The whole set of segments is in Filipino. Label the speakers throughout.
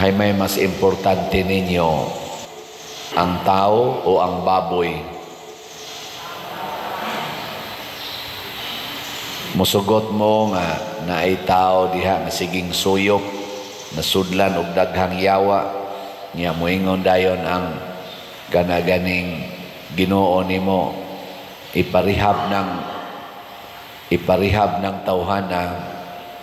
Speaker 1: Ay may mas importante ninyo, ang tao o ang baboy? Musugot mo nga na ay tao diha nga siging suyop, nasudlan og daghang yawa, niya moingon dayon ang ganaganing Ginoo nimo iparihab ng tawhana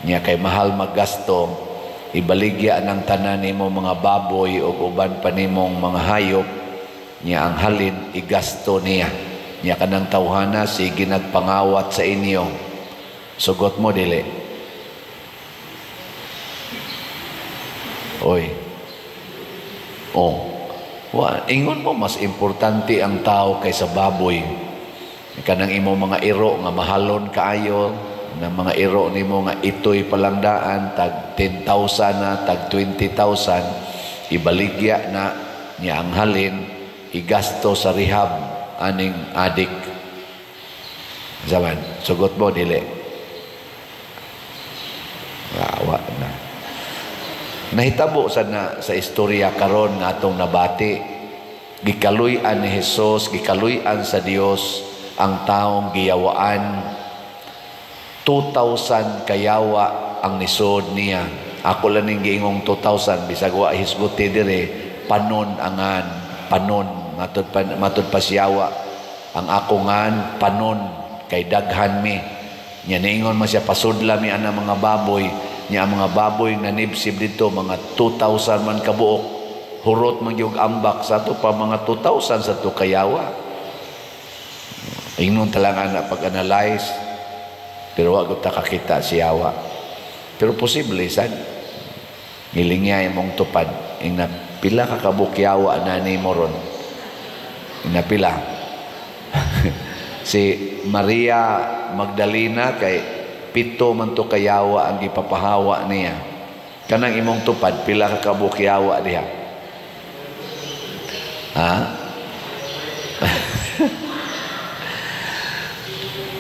Speaker 1: niya kay mahal maggasto, ibaligya ng tanan nimo mga baboy o uban pa nimong mga hayop, niya ang halin igasto niya kanang tawhana sige nagpangawat sa inyo. Sugot mo dili? Oy. Ingon mo mas importante ang tao kaysa baboy. Kanang imo mga iro nga mahalon kaayo, na mga iro nimo nga itoy palangdaan tag 10,000 na, tag 20,000, ibaligya na niya ang halin igasto sa rehab aning adik. Zaman, sugot mo dili? Awa na. Nahitabo sa istorya karon nga atong nabati, gikaluy-an ni Hesus, gikaluy-an sa Dios ang taong giyawaan. 2,000 kayawa ang nisod niya. Ako lang ning giingong 2,000 bisag wa hisguti dire, panon angan, panon matud pa siyawa. Ang ako ngan panon kay daghan mi. Nya niingon man siya pasudla mi ana mga baboy. Nya ang mga baboy na nibsib dito mga 2,000 man kabuok, hurot man yung ambak sa to pa mga 2,000 sa to kayawa. Ingnon talang ana pag-analyze, pero wag ta kakita siyawa. Pero posible sad ngilingya imong tupad ingna pila ka kabukyawa na ni moron. Ingna pila. Si Maria Magdalena kay 7 man to kayawa ang gipapahawa niya. Kanang imong tupad pila ka kabukyawa diha? Ha?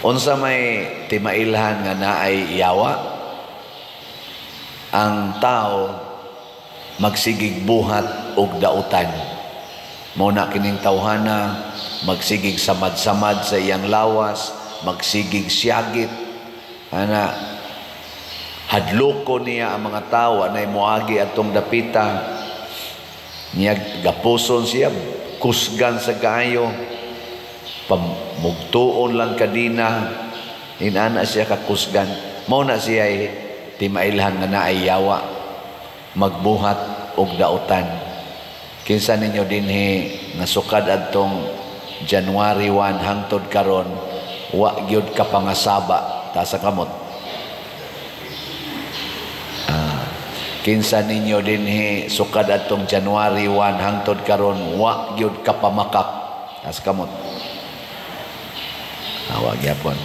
Speaker 1: Unsa may timailhan nga naay yawa? Ang tao magsigig buhat og dautan. Muna kining tawhana magsigig samad-samad sa iyang lawas, magsigig siyagit, ana hadloko niya ang mga tao na moagi atong dapita, niya gapuson siya, kusgan sa kaayo, pamugtuon lang kadina, inana siya kakusgan. Mao na siya timailhan nga naay yawa, magbuhat og dautan. Kinsa ninyo dinhi nga sukad adtong January 1 hangtod karon wa gyud ka pangasaba ta sa kamot? Kinsa ninyo dinhi sukad adtong January 1 hangtod karon wa gyud ka pamakak ta sa kamot? Wa gyapon.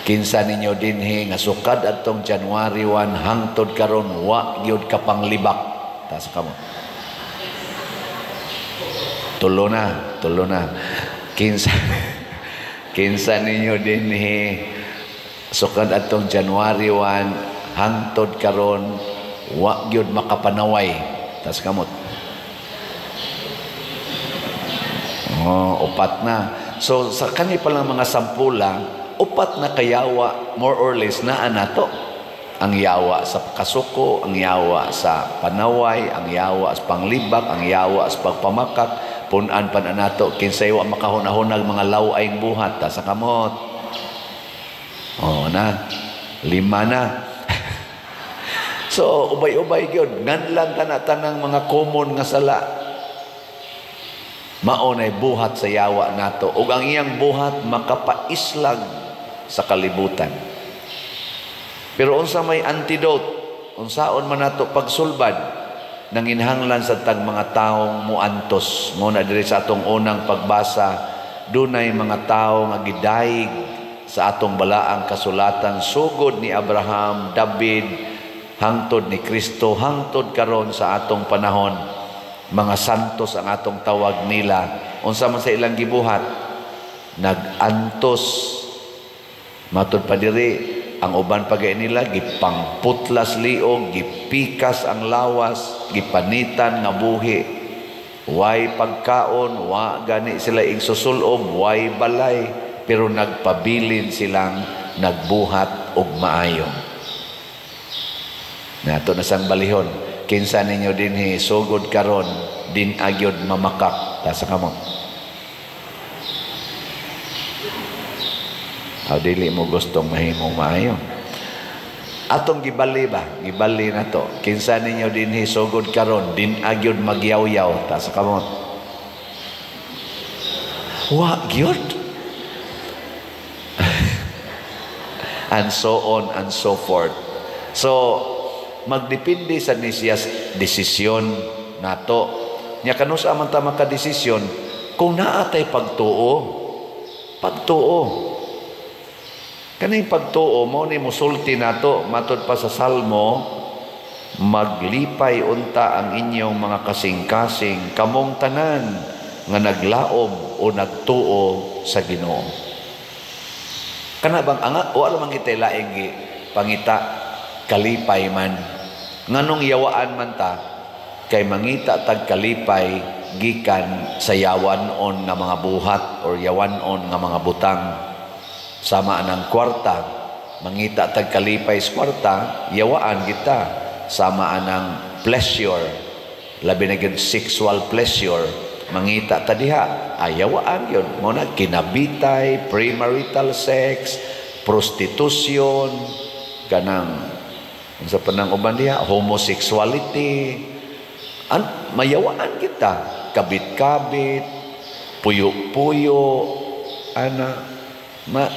Speaker 1: Kinsa ninyo dinhi nga sukad adtong January 1 hangtod karon wa gyud ka panglibak ta sa kamot? Tulo na. Kinsa ninyo dinhi sukad atong January 1 hangtod karon wa gyud makapanaway tas kamot? Upat na. So sa kani pa lang mga sampula, upat na kayawa more or less naa nato. Ang yawa sa kasuko, ang yawa sa panaway, ang yawa sa panglibak, ang yawa sa pagpamakak, punan pa na nato kinsay wa makahunahunag mga lawayng buhat ta sa kamot. Na 5 na. So ubay-ubay gyud nganlan tanang mga common nga sala mao nay buhat sa yawa nato, ug ang iyang buhat makapaislag sa kalibutan. Pero unsa may antidote, unsaon man nato pagsulbad nanginhanglan sa tag mga taong muantos. Muna diri sa atong unang pagbasa, dunay mga tao nga gidayeg sa atong balaang kasulatan sugod ni Abraham, David, hangtod ni Kristo, hangtod karon sa atong panahon. Mga santos ang atong tawag nila. Unsa man sa ilang gibuhat? Nagantos. Matud pa diri ang uban pagay nila gipangputlas liog, gipikas ang lawas, gipanitan nga buhi. Way pagkaon, wa gani sila igsusulob, way balay, pero nagpabilin silang nagbuhat og maayo. Nato na sang balihon, kinsa ninyo dinhi sugod karon din agyod mamakak ta sa kamo. Aw dili mo gustong mahimong maayo. Atong gibali ba? Gibali na to. Kinsa ninyo dinhi sugod karon din agyod magyaw-yaw ta sa kamot. Wa gyud. And so on and so forth. So magdepende sa nisiyas desisyon nato. Nya kanusa man ta makadesisyon kung naatay pagtuo. Pagtuo. Kaning pagtuo mo ni musulti nato matud pa sa Salmo, maglipay unta ang inyong mga kasing-kasing kamong tanan nga naglaom o nagtuo sa Ginoo. Kana bang wala man kita laing pangita kalipay man. Nganong yawaan man ta kay mangita tag kalipay gikan sa yawanon nga mga buhat or yawanon nga mga butang. Sama ng kwarta, mangita tag kalipay sa kwarta, yawaan kita. Sama ng pleasure, labi na yun sexual pleasure, mangita ta diha, ayawaan yun. Muna kinabitay, premarital sex, prostitution, kanang sa panang uban diha, homosexuality, mayawaan kita. Kabit-kabit, puyo-puyo,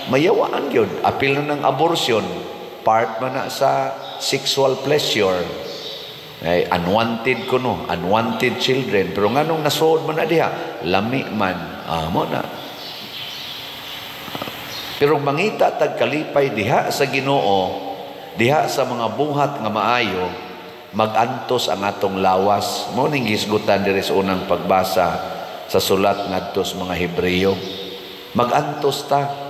Speaker 1: mayawaan yun. Apil na ng abortion, part man na sa sexual pleasure. Ay, unwanted ko no, unwanted children. Pero nga nung nasuod man na diha, lami man, mo na. Pero mangita tagkalipay diha sa Ginoo, diha sa mga buhat nga maayo, magantos ang atong lawas. Mo ning gisgutan diri sa unang pagbasa sa sulat ngadto sa mga Hebreyo. Magantos ta.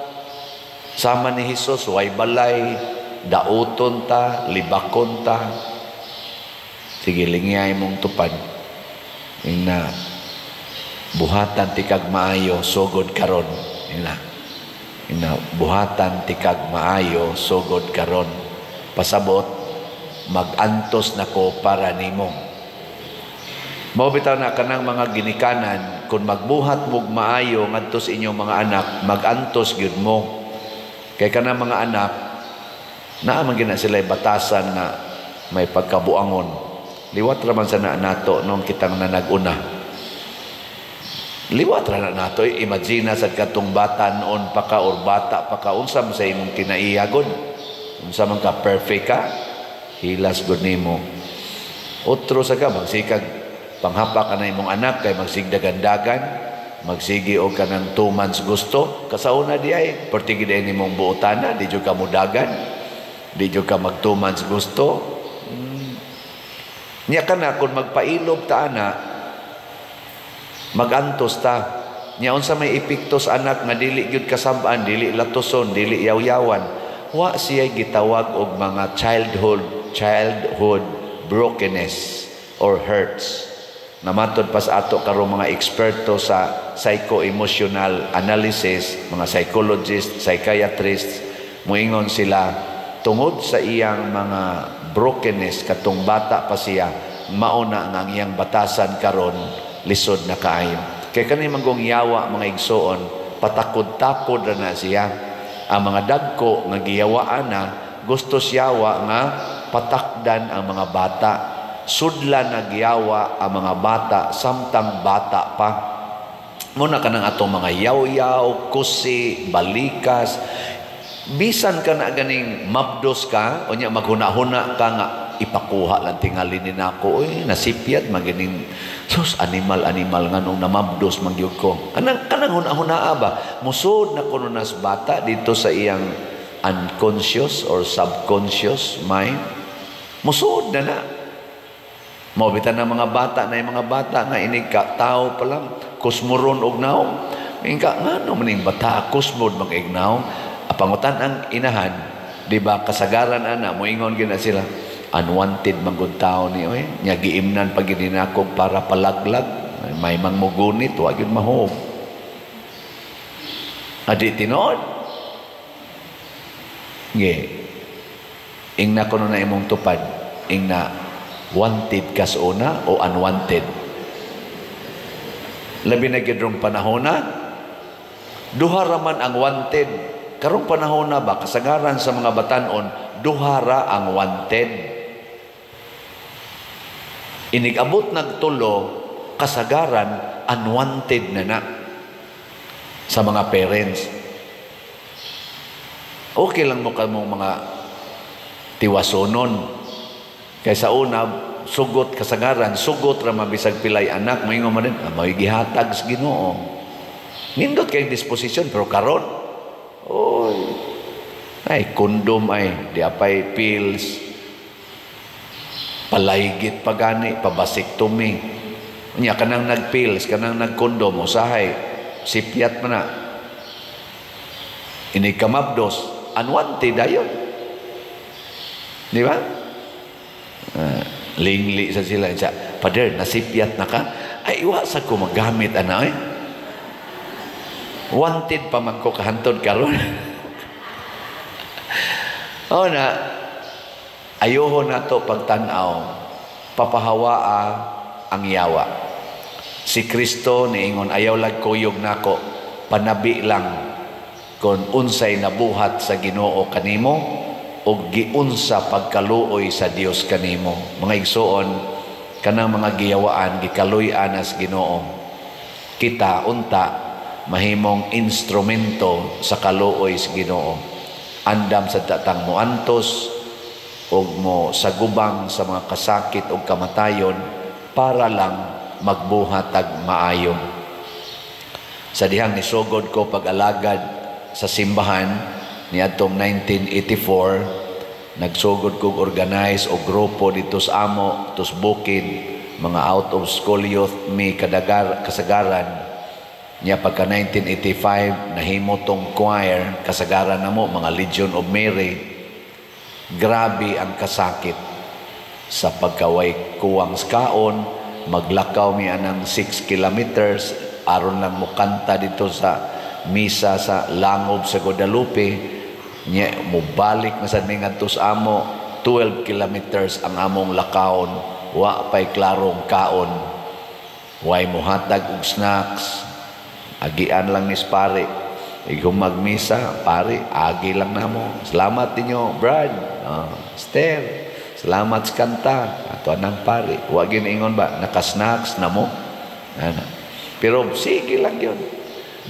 Speaker 1: Sama ni Jesus, way balay, dauton ta, libakon ta. Sige, lingyay mong tupad. Ina, buhatan tikag maayo, sugod karon. Ina, buhatan tikag maayo, sugod karon. Pasabot, magantos na ko para nimo. Mao bitaw na kanang mga ginikanan, kung magbuhat mog maayo ngadto sa inyong mga anak, magantos gyud mo. Kaya ka na mga anak, naaman gina sila batasan na may pagkabuangon. Liwat raman sa nato nung kitang nanaguna. Liwat raman nato, imagine sa katong bata noon pa ka or bata pa ka, unsam sa imong kinaiyagon. Unsam ka perfect ka, hilas gud nimo. Otro sa ka, magsikag panghapa ka na imong anak, kay magsigdagandagan, magsigi og kanang 2 months gusto kasauna di ay pertigi di nimong buotana di jud ka mudagan di jud ka mag 2 months gusto nya kana kun magpailob ta ana magantos ta nya unsa may epekto sa anak nga dili gyud kasab-an dili latoson dili yaw-yawan wa siya gitawag og mga childhood brokenness or hurts. Namatod pa sa ato karong mga eksperto sa psycho-emotional analysis, mga psychologist, psychiatrist, muingon sila tungod sa iyang mga brokenness katong bata pa siya, mauna nga iyang batasan karon lisod na kaayo. Kay kani manggong yawa mga igsoon, patakod-takod na siya. Ang mga dagko nga giyawaan na gusto siyawa nga patakdan ang mga bata. Sudla nagyawa ang mga bata samtang bata pa. Muna ka ng atong mga yaw-yaw, kusi, balikas. Bisan ka na ganing mabdos ka, o niya maghuna-huna ka nga, ipakuha lang tingali ni nako. Uy, nasipyat, magining, sus, animal nga nung namabdos magyug ko. Kanang huna-hunaa ba? Musod na kuno nas bata dito sa iyang unconscious or subconscious mind. Musod na na. Mabitan na mga bata na yung mga bata nga inig ka tao pa lang kusmuron og naong ingka nga no maning bata kusmod mag-ignaw apangutan ang inahan Di ba kasagaran ana moingon gina sila unwanted manggod tao ni oy nya giimnan pag ginakog para palaglag may mangmugunit wa gyud mahog. Adi tinuod. Nge. Ing na kuno na imong tupad ing na wanted ka sa una o unwanted. Labi na gidrong panahon na duha raman ang wanted. Karong panahon na ba kasagaran sa mga batanon duhara ang wanted. Inigabot nagtulo kasagaran unwanted na sa mga parents. Okay lang mo kamong mga tiwasonon. Kaysa una, sugot kasagaran, sugot ra mabisag pilay anak, moingon mo rin, may gihatag sa Ginoo. Nindot kay disposition, pero karon, oy, ay, kondom ay, di apay pills, palaygit pagani, pabasiktomy. Nya kanang nagpills, kanang nagkondom, usahay, sipyat man na. Inikamabdos, unwanted ayon. Di ba? Lingli sa sila. Pader, nasipyat na ka? Ay, iwasa ko magamit, ana eh. Wanted pa man ko kahantod karon. O na, ayoho na to pagtanaw, papahawaa ang yawa. Si Kristo niingon, ayaw lag kuyog nako, panabi lang kung unsay nabuhat sa Ginoo kanimo o giunsa pagkaluoy sa Dios kanimo. Mga igsoon, kanang mga giyawaan gikaluy-an as Ginoo. Kita unta mahimong instrumento sa kaluoy sa Ginoo. Andam sa tatang mo antos og mo sagubang sa mga kasakit o kamatayon para lang magbuhatag maayo. Sa dihang nisugod ko pag-alagad sa simbahan ni atong 1984, nagsugod kong organize o grupo dito sa amo, tos bukid, mga out of school youth, may kasagaran. Niya pagka 1985, nahimo tong choir, kasagaran na mo, mga Legion of Mary. Grabe ang kasakit sa pagkaway kuwang skaon, maglakaw mi anang 6 kilometers, aron lang mo kanta dito sa misa sa Langob sa Guadalupe. Nya mubalik na sa mingadtos amo 12 kilometers ang among lakaon, wa pay klarong kaon, way muhatag og snacks, agian lang ni pare. Igong magmisa pare, agi lang namo. Salamat ninyo Brad, Esther, salamat sa kanta ato anang pare. Wa giningon ba naka-snacks namo ana. Pero sige lang yun,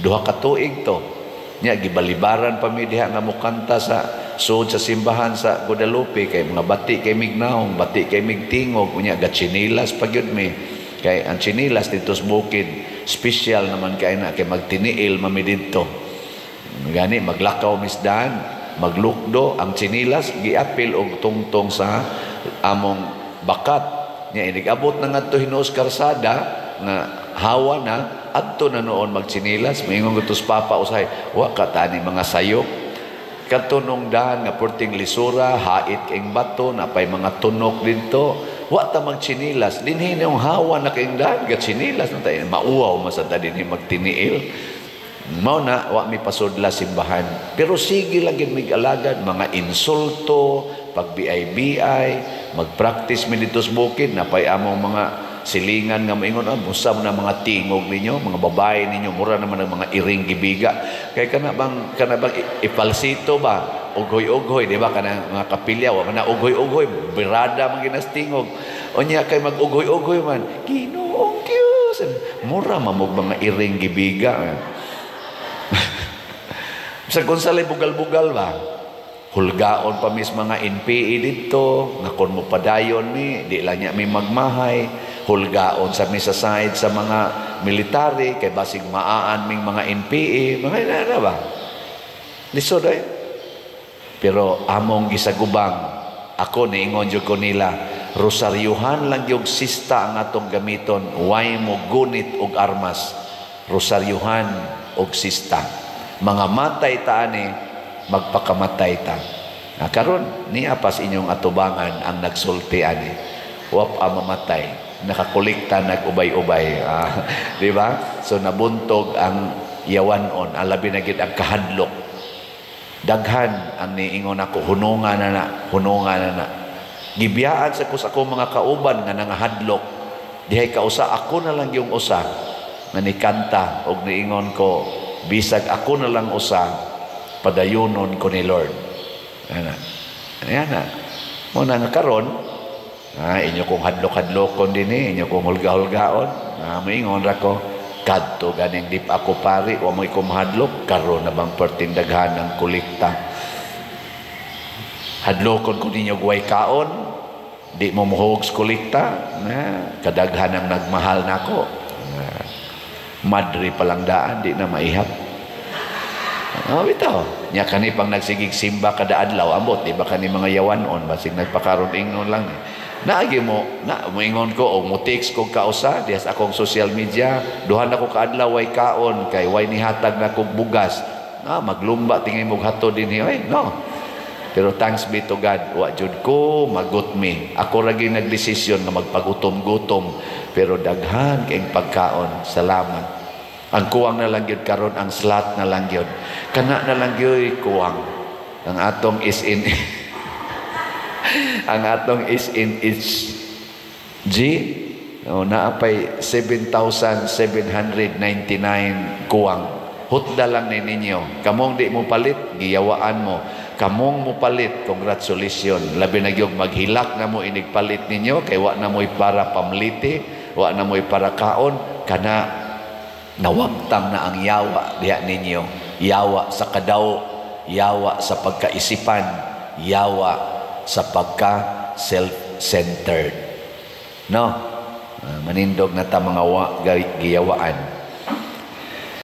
Speaker 1: duha ka tuig to. Nya gibalibaran pa mi diha nga mukanta sa sud sa simbahan sa Guadalupe, kay mga bati kay mignaong, bati kay migtingog, unya gatsinilas pa gyud mi. Kay ang chinilas dito sa bukid, special naman kay na kay magtiniil mami didto. Gani maglakaw misdan, maglukdo ang chinilas giapil og tungtong sa among bakat. Nya inigabot na ngadto hinuos karsada nga hawa na adto na noon magchinilas, moingon gutos papa usay, wa katani mga sayop katunong dahan nga porting lisura, hait king bato, napay mga tunok dito, wa ta magchinilas dinhi yung hawa na king dahan gachinilas na tayo, mauwaw masada dinhi magtiniil. Mao na wa mi pasudla simbahan, pero sige lang gid mig alagad mga insulto, pag BI magpractice mi dito sa bukid, napay among mga silingan nga maingon, musa na mga tingog ninyo, mga babae ninyo, mura naman ang mga iring gibiga. Kay kana bang ipalsito ba? Ugoy-ugoy, di ba? Kana mga kapilya, wa man na ugoy-ugoy, birada man ginas tingog. Unya kay mag-ugoy-ugoy man, Ginoong Diyos, mura mamog mga iring gibiga. Sa Gonzales bugal-bugal ba? Hulgaon pa mis mga NPA dito, nga kon mo padayon ni, di lang niya may magmahay. Hulgaon sa misaside sa mga military, kay basig maaan ming mga NPA, mga inana ba? Lisod ay. Pero among gisagubang, ako niingon jud ko nila, rosaryuhan lang yung sista ang atong gamiton, way mo gunit og armas, rosaryuhan og sista. Mga matay ta ani, magpakamatay ta. Karon niya pa sa inyong atubangan ang nagsulti ani. Wap mamatay, nakakolekta nag-ubay-ubay. Di ba? So nabuntog ang yawanon, alabi na gid ang kahadlok. Daghan ang niingon ako, hunungan na. Gibiyaan sa ako mga kauban nga nangahadlok. Dihay kausa ako na lang yung usa nga nikanta og niingon ko, bisag ako na lang usa padayunon ko ni Lord. Ayan na. Muna nga karon, inyo kong hadlok-hadlokon din inyo kong hulga-hulgaon. Maingon ra ko, kadto ganing dip ako pari, wa mo'y kumahadlok, karon na bang pertindaghan ng kulikta. Hadlokon ko ninyo guway kaon, di mo muhog sa kulikta, kadaghan ang nagmahal na ko. Madri palang daan, di na maihap. Bitaw. Nya kani pang nagsigig simba kada adlaw ambot di ba kani mga yawanon basig nagpakaron ingnon lang. Naagi mo na moingon ko og mo text ko kausa dias akong social media duha na ko ka adlaw way kaon kay way nihatag na kog bugas. Maglumba tingay mo hatod dinhi oy no. Pero thanks be to God wa jud ko magutmi. Ako ra gyud nagdesisyon nga magpagutom-gutom pero daghan kay pagkaon. Salamat. Ang kuwang na lang yun karon ang slot na lang yun. Kana na lang yun kuwang. Ang atong is in ang atong is in each G. Naapay 7,799 kuwang. Hutda lang ni ninyo. Kamong di mo palit, giyawaan mo. Kamong mo palit, congratulations. Labi na yung maghilak na mo inigpalit ninyo, kay wa na mo'y para pamliti, wa na mo'y para kaon, kana nawagtang na ang yawa diha ninyo. Yawa sa kadaw, yawa sa pagkaisipan, yawa sa pagka-self-centered. No? Manindog na ta mga giyawaan.